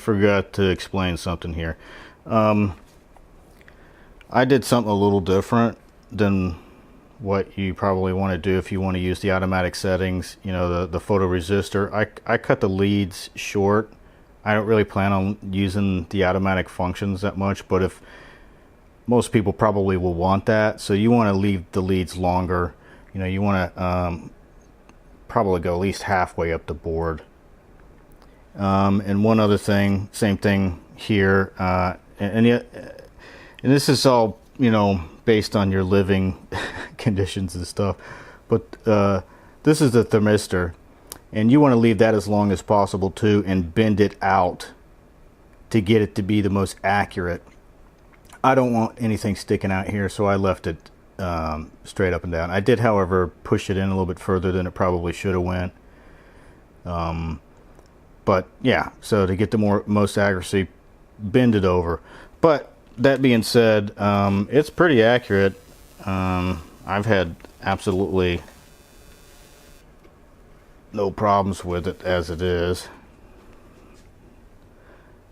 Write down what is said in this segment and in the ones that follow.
forgot to explain something here. I did something a little different than what you probably want to do if you want to use the automatic settings, you know, the photo resistor. I cut the leads short. I don't really plan on using the automatic functions that much, but if most people probably will want that, so you want to leave the leads longer. You know, you want to probably go at least halfway up the board. And one other thing, same thing here, and this is all, you know, based on your living conditions and stuff, but this is the thermistor, and you want to leave that as long as possible too, and bend it out to get it to be the most accurate. I don't want anything sticking out here, so I left it straight up and down. I did, however, push it in a little bit further than it probably should have went. But yeah, so to get the most accuracy, bend it over. But that being said, it's pretty accurate. I've had absolutely no problems with it as it is.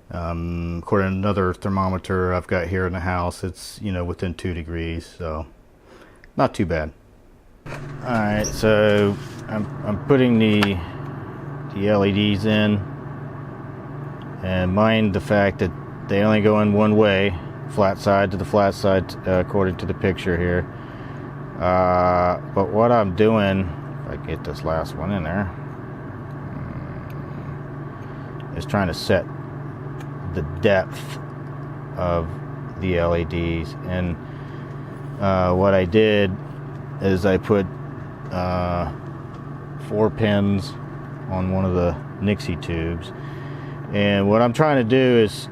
According to another thermometer I've got here in the house, it's, you know, within 2 degrees, so not too bad. Alright, so I'm putting the LEDs in, and mind the fact that they only go in one way, flat side to the flat side, according to the picture here. But what I'm doing, if I get this last one in there, is trying to set the depth of the LEDs. And what I did is I put 4 pins on one of the Nixie tubes, and what I'm trying to do is,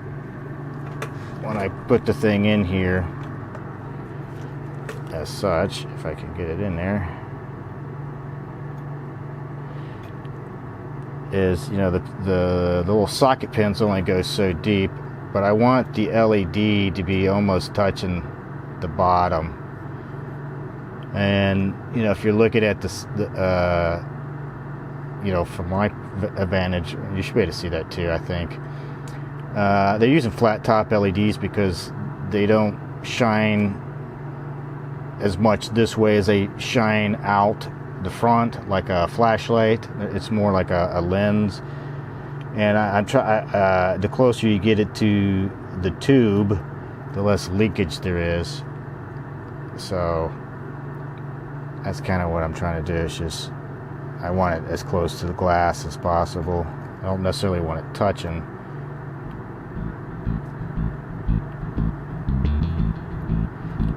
when I put the thing in here as such, if I can get it in there, is, you know, the little socket pins only go so deep, but I want the LED to be almost touching the bottom. And, you know, if you're looking at this, you know, from my advantage, you should be able to see that too, I think. They're using flat top LEDs because they don't shine as much this way as they shine out the front like a flashlight. It's more like a lens. And the closer you get it to the tube, the less leakage there is. So that's kind of what I'm trying to do. It's just, I want it as close to the glass as possible. I don't necessarily want it touching.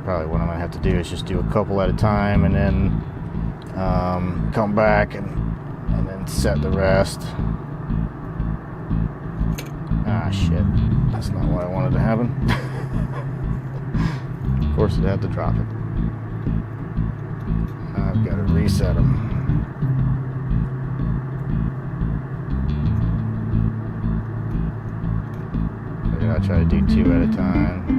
Probably what I'm going to have to do is just do a couple at a time, and then come back and then set the rest. Ah, shit. That's not what I wanted to happen. Of course it had to drop it. I've got to reset them. I'll try to do 2 at a time.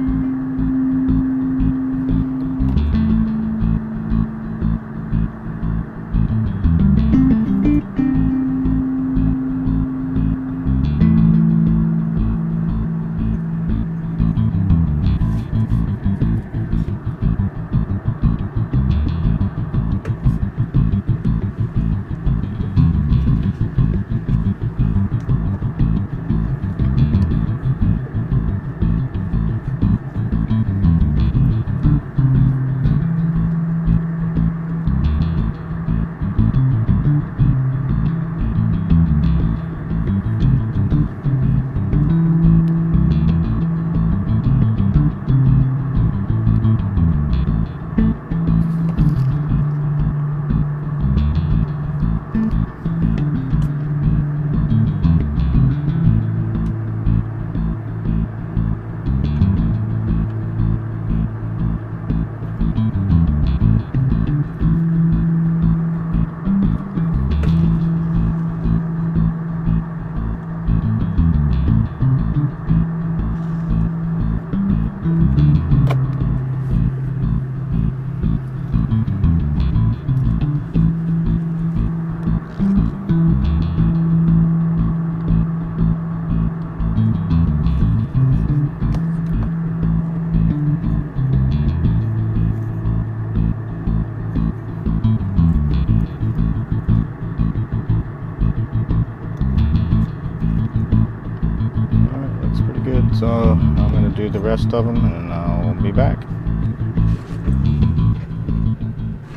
So I'm going to do the rest of them and I'll be back.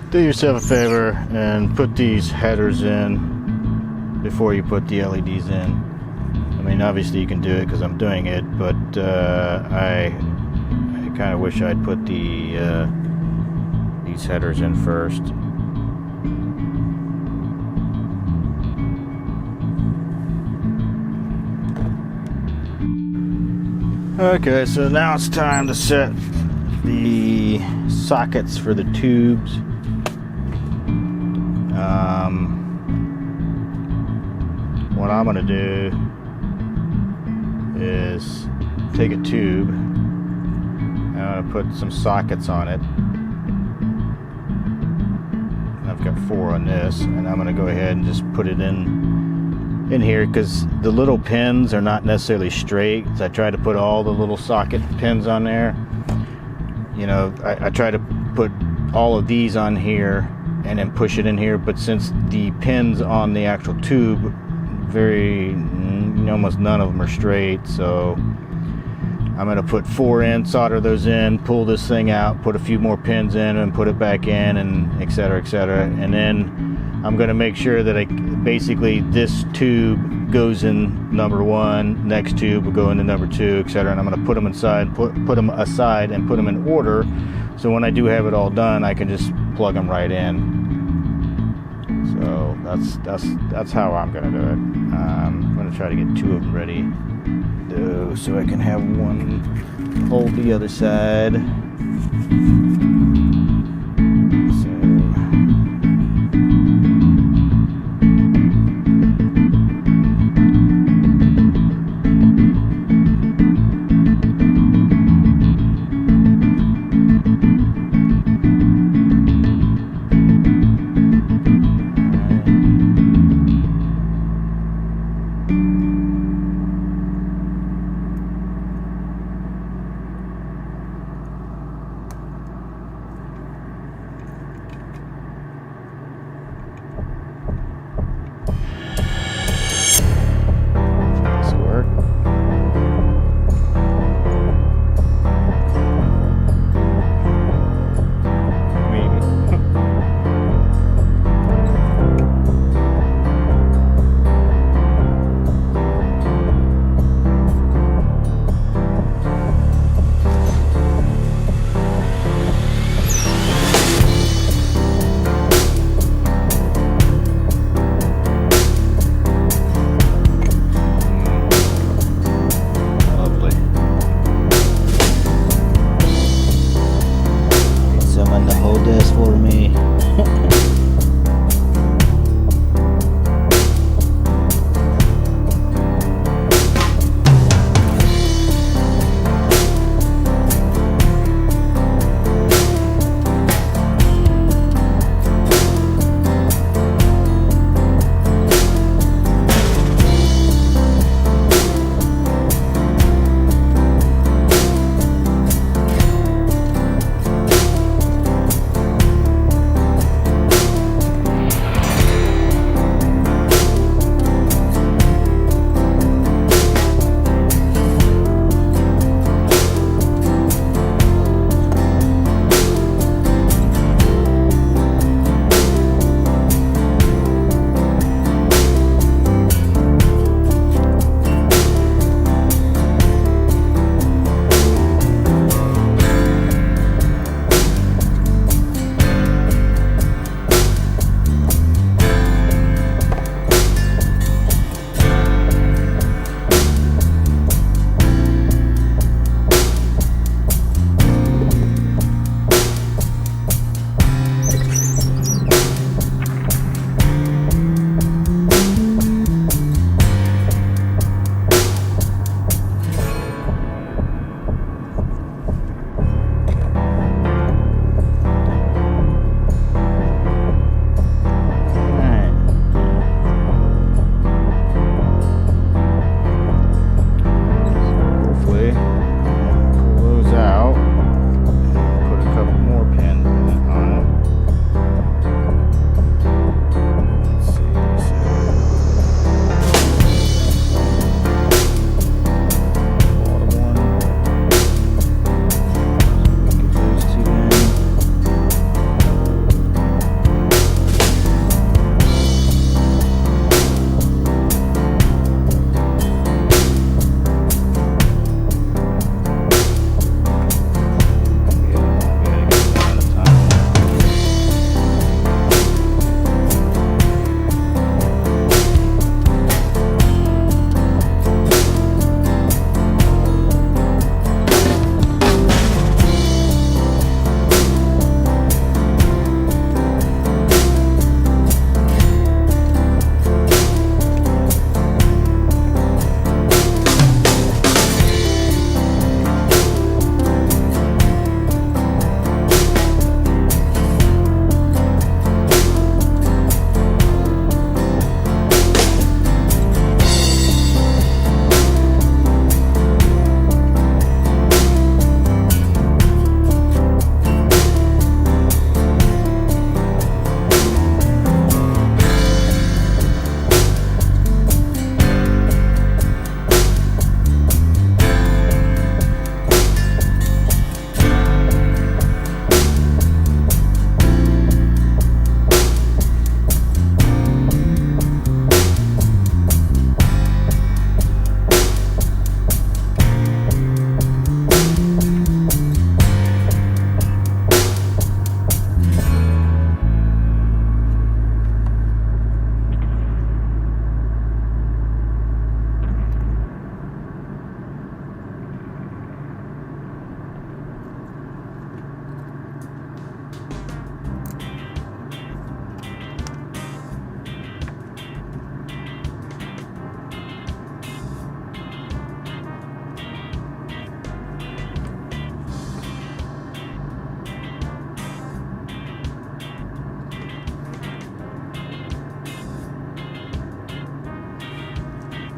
Do yourself a favor and put these headers in before you put the LEDs in. I mean, obviously you can do it because I'm doing it, but I kind of wish I'd put these headers in first. Okay, so now it's time to set the sockets for the tubes. What I'm going to do is take a tube, and I'm going to put some sockets on it. And I've got 4 on this, and I'm going to go ahead and just put it in here because the little pins are not necessarily straight. So I try to put all the little socket pins on there. You know, I try to put all of these on here and then push it in here, but since the pins on the actual tube, almost none of them are straight, so I'm going to put 4 in, solder those in, pull this thing out, put a few more pins in and put it back in, and etc, etc. And then I'm going to make sure that basically this tube goes in number 1, next tube will go into number 2, etc. And I'm going to put them aside, put them aside and put them in order, so when I do have it all done, I can just plug them right in. So that's how I'm going to do it. I'm going to try to get 2 of them ready, though, so I can have one hold the other side.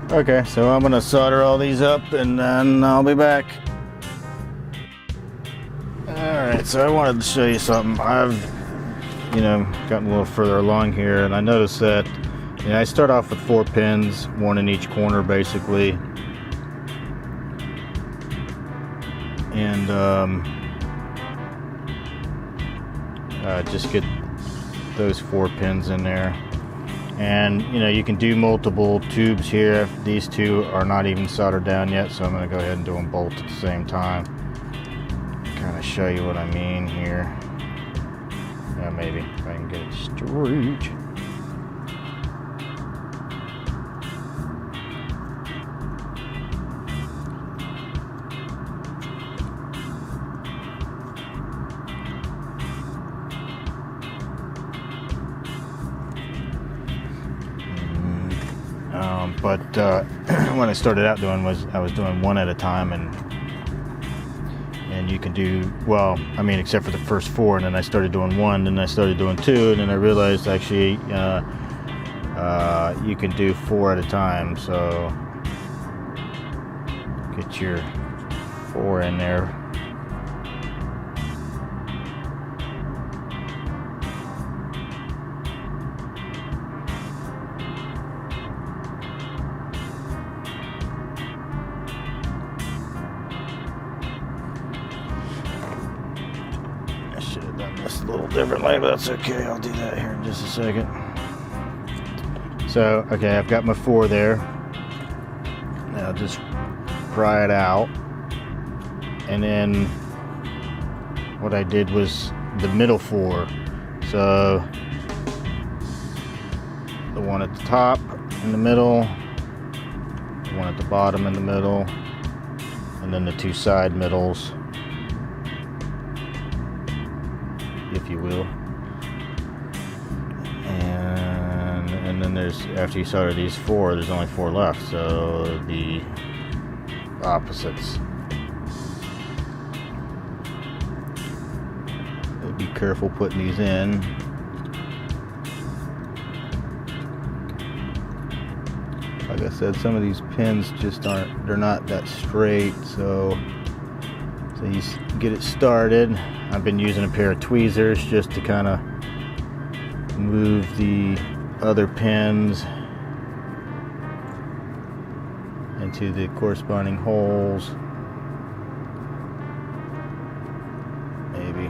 Okay, so I'm gonna solder all these up and then I'll be back. Alright, so I wanted to show you something. I've, gotten a little further along here, and I noticed that, I start off with 4 pins, one in each corner basically. And just get those 4 pins in there. And you can do multiple tubes here. These 2 are not even soldered down yet, so I'm going to go ahead and do them both at the same time. Kind of show you what I mean here. Yeah, maybe if I can get it straight. But what I started out doing was I was doing 1 at a time, and you can do, well, I mean, except for the first 4, and then I started doing 1, then I started doing 2, and then I realized actually you can do 4 at a time. So get your 4 in there. A little differently, but that's okay. I'll do that here in just a second. So, okay, I've got my 4 there. Now just pry it out. And then what I did was the middle 4. So the one at the top in the middle, the one at the bottom in the middle, and then the 2 side middles, if you will. And then there's, after you solder these 4, there's only 4 left, so the opposites. So be careful putting these in. Like I said, some of these pins just they're not that straight, so you get it started. I've been using a pair of tweezers just to kind of move the other pins into the corresponding holes. Maybe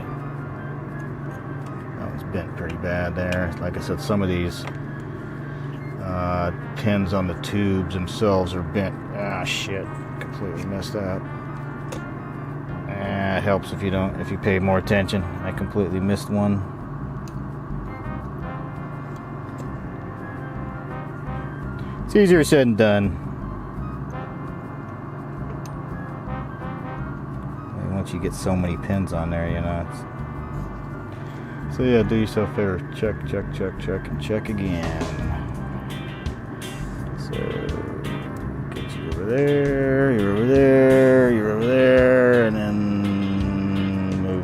that one's bent pretty bad there. Like I said, some of these pins on the tubes themselves are bent. Ah, shit, completely messed up. It helps if you pay more attention. I completely missed one. It's easier said than done. Once you get so many pins on there, so yeah, do yourself a favor. Check, and check again. So get you over there, you're over there, you're over there, and then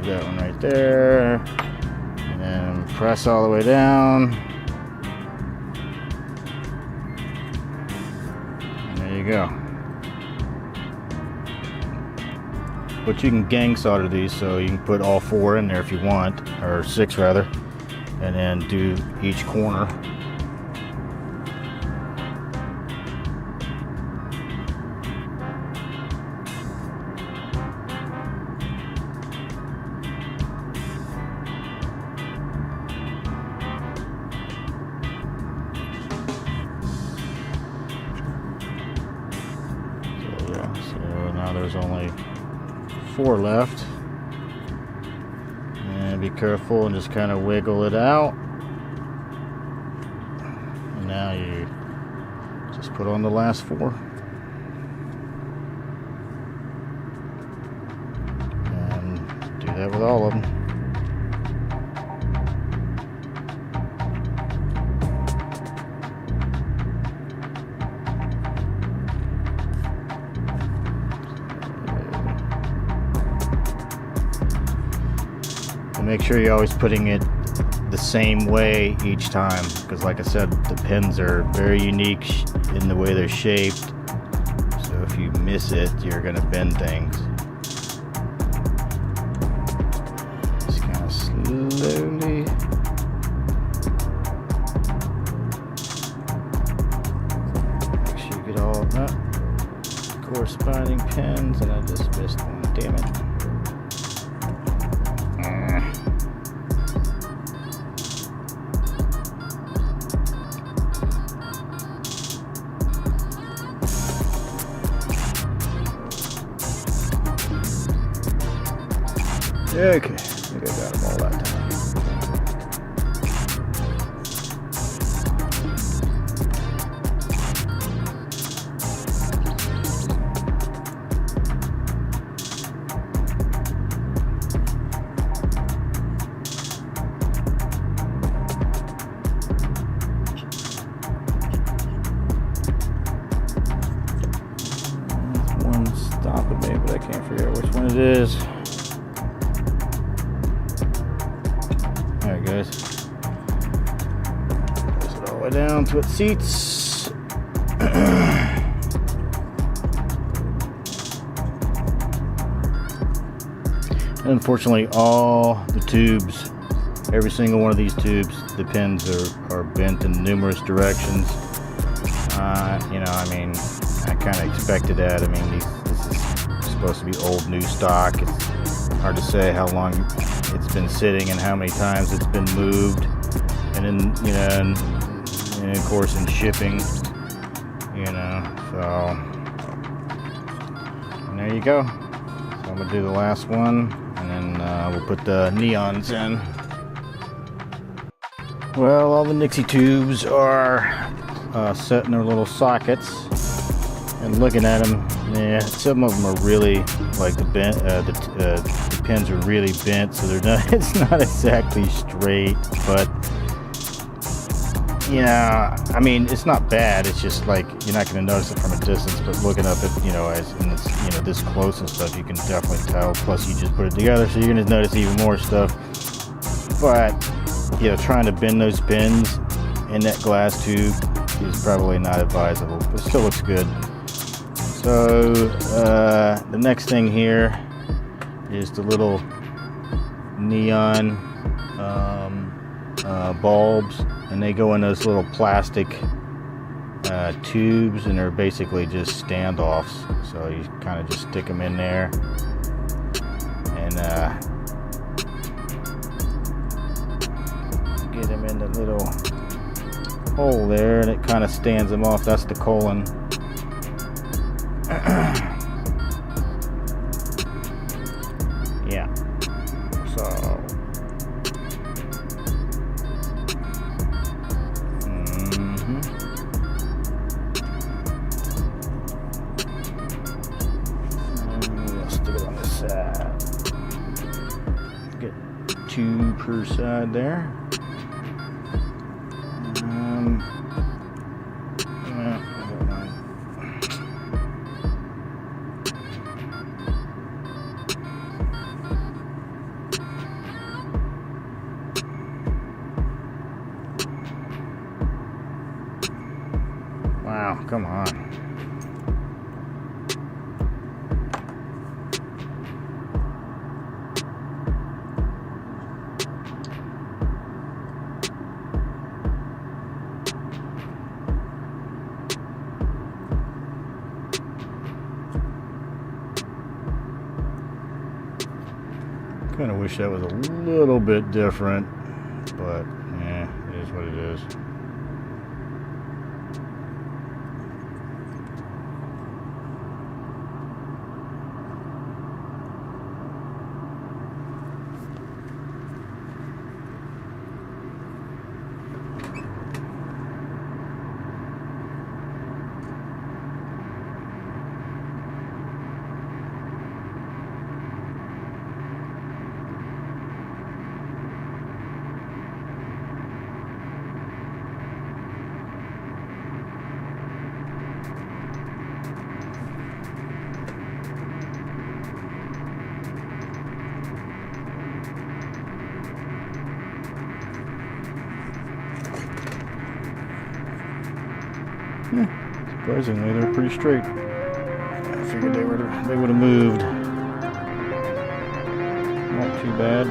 that one right there, and then press all the way down, and there you go. But you can gang solder these, so you can put all 4 in there if you want, or 6 rather, and then do each corner. So now there's only 4 left, and be careful and just kind of wiggle it out, and now you just put on the last 4, and do that with all of them. Make sure you're always putting the same way each time, because like I said, the pins are very unique in the way they're shaped. So if you miss it, you're going to bend things. Just kind of slowly. Make sure you get all the corresponding pins, and I just missed one. Damn it. Okay, I think I got them all that time. One's stopping me, but I can't figure out which one it is. Alright guys, press it all the way down to its seats. Unfortunately, all the tubes, every single one of these tubes, the pins are bent in numerous directions. You know, I mean, I kind of expected that. I mean, this is supposed to be old new stock. It's hard to say how long it's been sitting and how many times it's been moved, and then, you know, and of course in shipping, you know. So and there you go. So I'm gonna do the last one, and then we'll put the neons in. Well, all the Nixie tubes are set in their little sockets, and looking at them, yeah, some of them are really like the pins are really bent, so they're not. It's not exactly straight, but yeah, I mean, it's not bad. It's just like you're not going to notice it from a distance, but looking up at, you know, as in this, you know, this close and stuff, you can definitely tell. Plus, you just put it together, so you're going to notice even more stuff. But you know, trying to bend those pins in that glass tube is probably not advisable, but it still looks good. So the next thing here is the little neon bulbs, and they go in those little plastic tubes, and they're basically just standoffs. So you kind of just stick them in there, and get them in the little hole there, and it kind of stands them off. That's the colon. Yeah. So we'll stick it on this side. Get 2 per side there. Wow, come on. Kind of wish that was a little bit different, but yeah, it is what it is. Surprisingly, they're pretty straight. I figured they would have moved. Not too bad.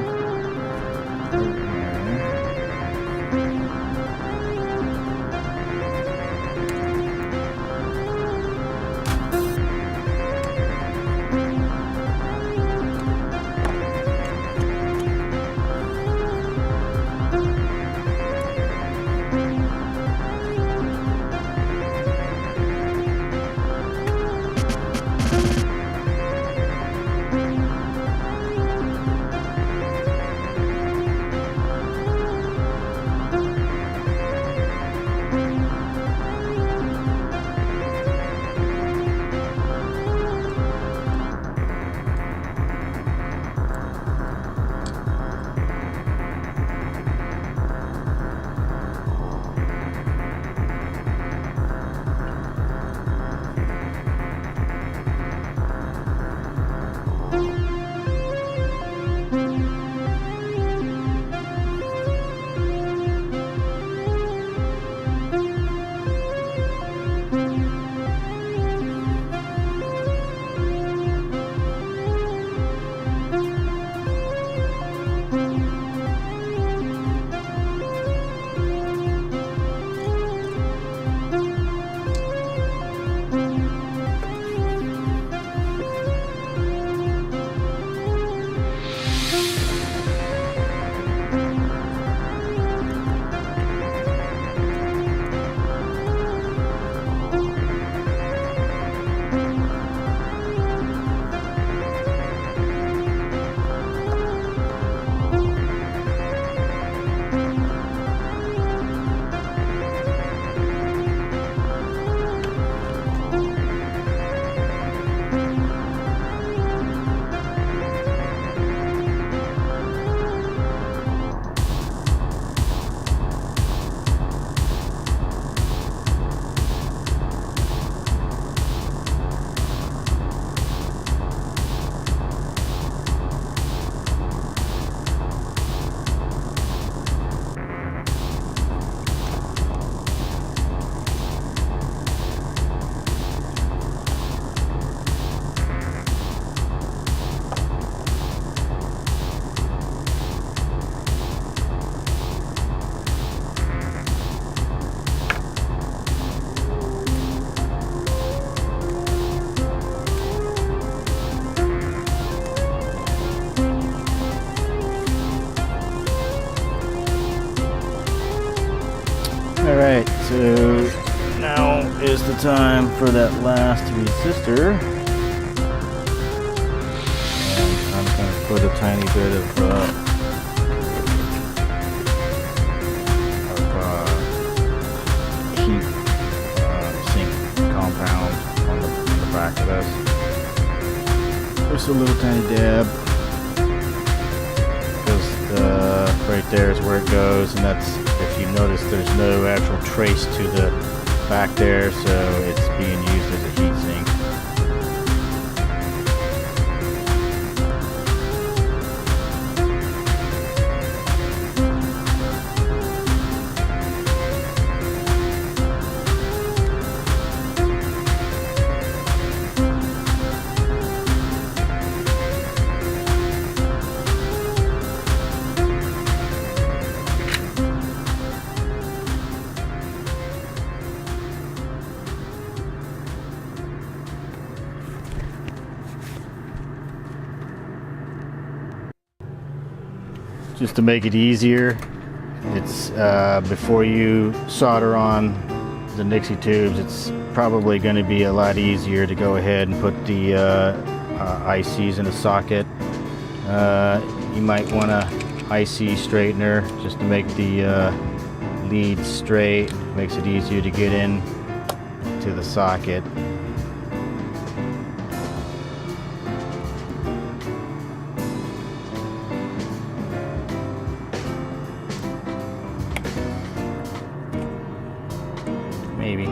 Alright, so now is the time for that last resistor. And I'm going to put a tiny bit of heat sink compound on the back of this. Just a little tiny dab. Because right there is where it goes, and that's, if you notice, there's no actual trace to the back there, so it's being used as a heat sink. Just to make it easier, it's before you solder on the Nixie tubes, it's probably going to be a lot easier to go ahead and put the ICs in a socket. You might want a IC straightener just to make the leads straight. Makes it easier to get in to the socket. Maybe.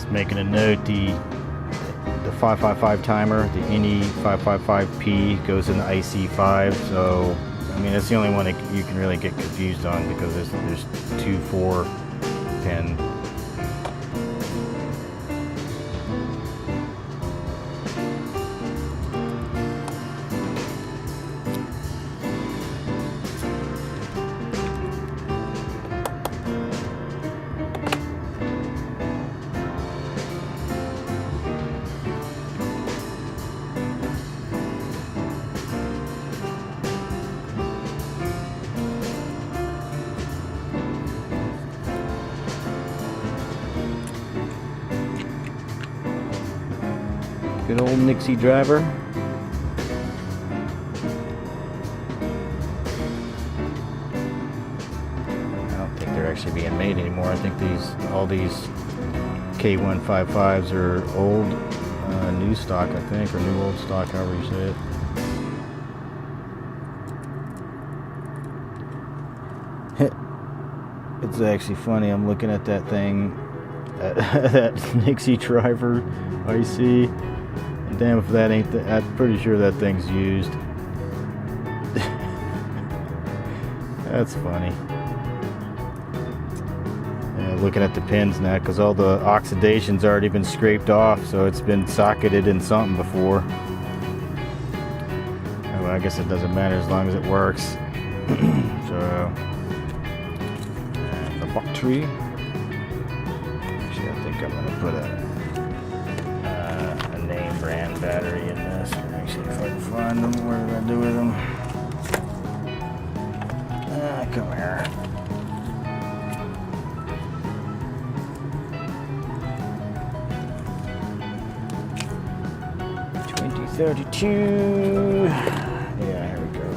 just making a note, the 555 timer, the NE 555P goes in the IC5, so I mean that's the only one that you can really get confused on, because there's 2 4-pin. Good old Nixie driver. I don't think they're actually being made anymore. I think all these K155s are old, new stock, I think, or new old stock, however you say it. It's actually funny. I'm looking at that thing, that Nixie driver IC. Damn if that ain't I'm pretty sure that thing's used. That's funny. Yeah, looking at the pins now, because all the oxidation's already been scraped off, so it's been socketed in something before. Well, I guess it doesn't matter as long as it works. So, and the battery. Actually, I think I'm gonna put a name brand battery in this. Actually, if I can find them, what did I do with them? Come here. $2032. Yeah, here we go.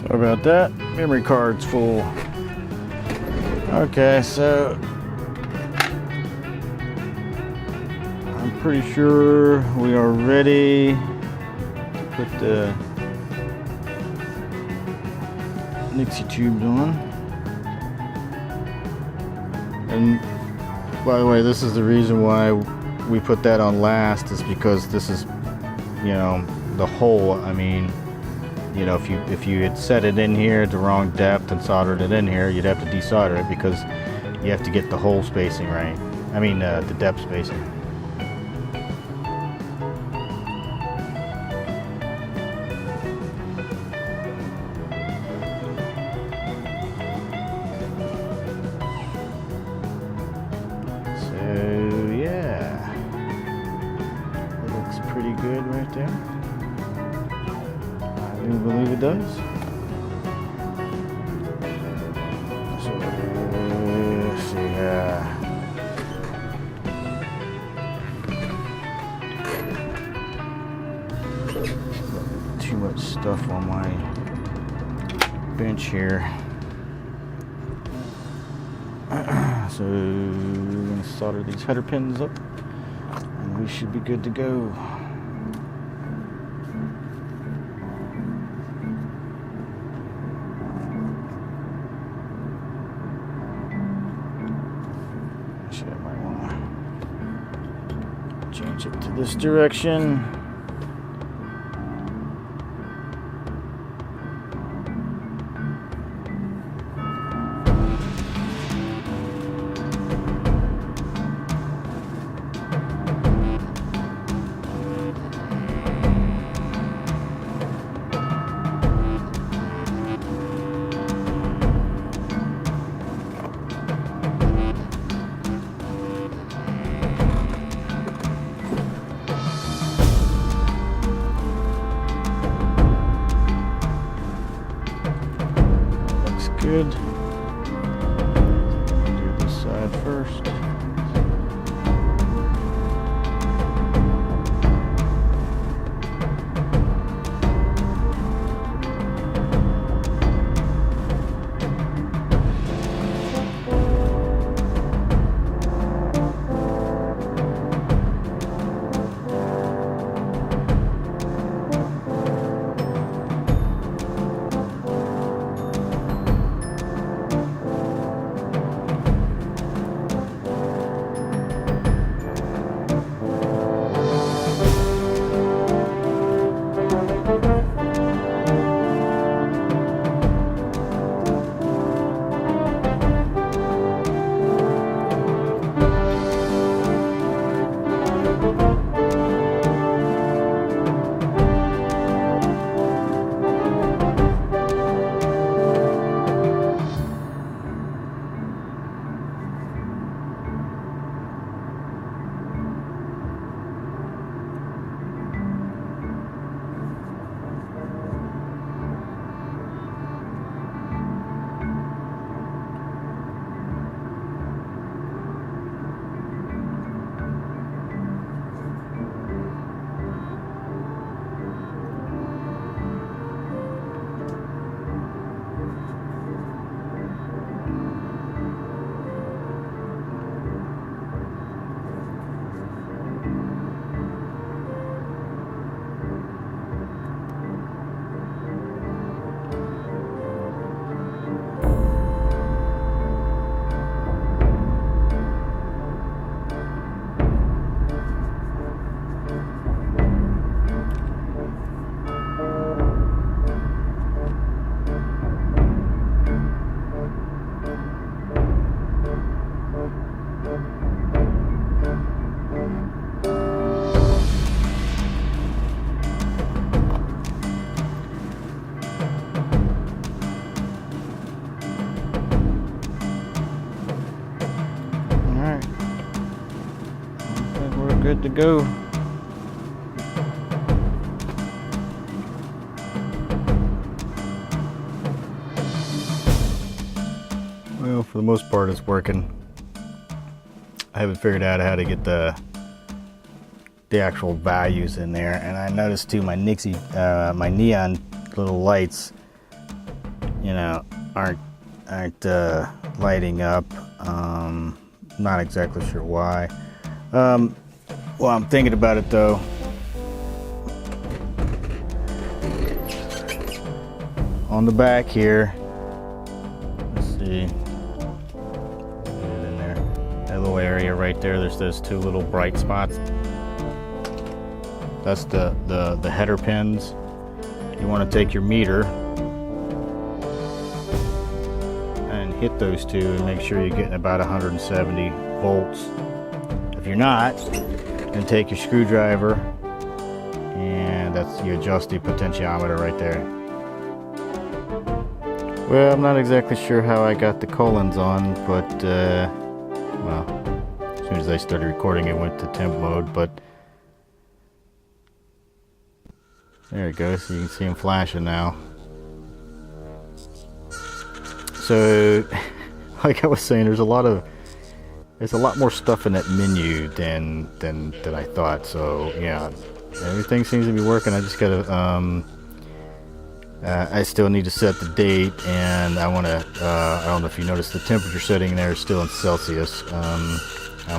Sorry about that. Memory card's full. Okay, so I'm pretty sure we are ready to put the Nixie tubes on. And by the way, this is the reason why we put that on last, is because this is, you know, the hole. I mean, you know, if you had set it in here at the wrong depth and soldered it in here, you'd have to desolder it, because you have to get the hole spacing right. I mean, the depth spacing. Pretty good right there. I do believe it does. So let's see. Too much stuff on my bench here. So we're gonna solder these header pins up, and we should be good to go. Actually, I might want to change it to this direction. Good. Do this side first. good to go. Well, for the most part it's working. I haven't figured out how to get the actual values in there, and I noticed too my Nixie, my neon little lights, you know, aren't lighting up. Not exactly sure why. Well, I'm thinking about it though. On the back here, let's see, put it in there. That little area right there, there's those two little bright spots. That's the header pins. You want to take your meter and hit those two and make sure you're getting about 170 volts. If you're not, then take your screwdriver, and that's, you adjust the potentiometer right there. Well, I'm not exactly sure how I got the colons on, but well, as soon as I started recording it went to temp mode, but there it goes. So you can see them flashing now. So, like I was saying, there's a lot more stuff in that menu than I thought. So yeah, everything seems to be working. I just gotta I still need to set the date, and I want to I don't know if you noticed the temperature setting there is still in Celsius. I'm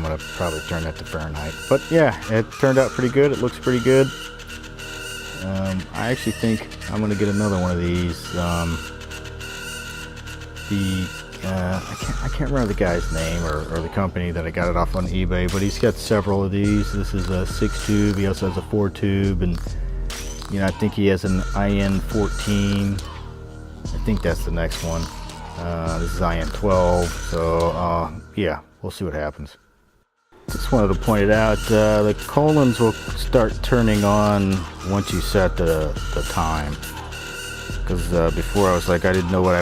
gonna probably turn that to Fahrenheit. But yeah, it turned out pretty good. It looks pretty good. I actually think I'm gonna get another one of these. I can't remember the guy's name or the company that I got it off on eBay, but he's got several of these. This is a 6-tube. He also has a 4-tube, and you know, I think he has an IN14. I think that's the next one. This is IN12. So yeah, we'll see what happens. Just wanted to point it out, the colons will start turning on once you set the time. Because before I was like, I didn't know what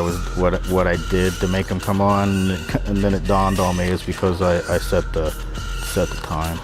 I did to make them come on, and then it dawned on me it's because I set the time.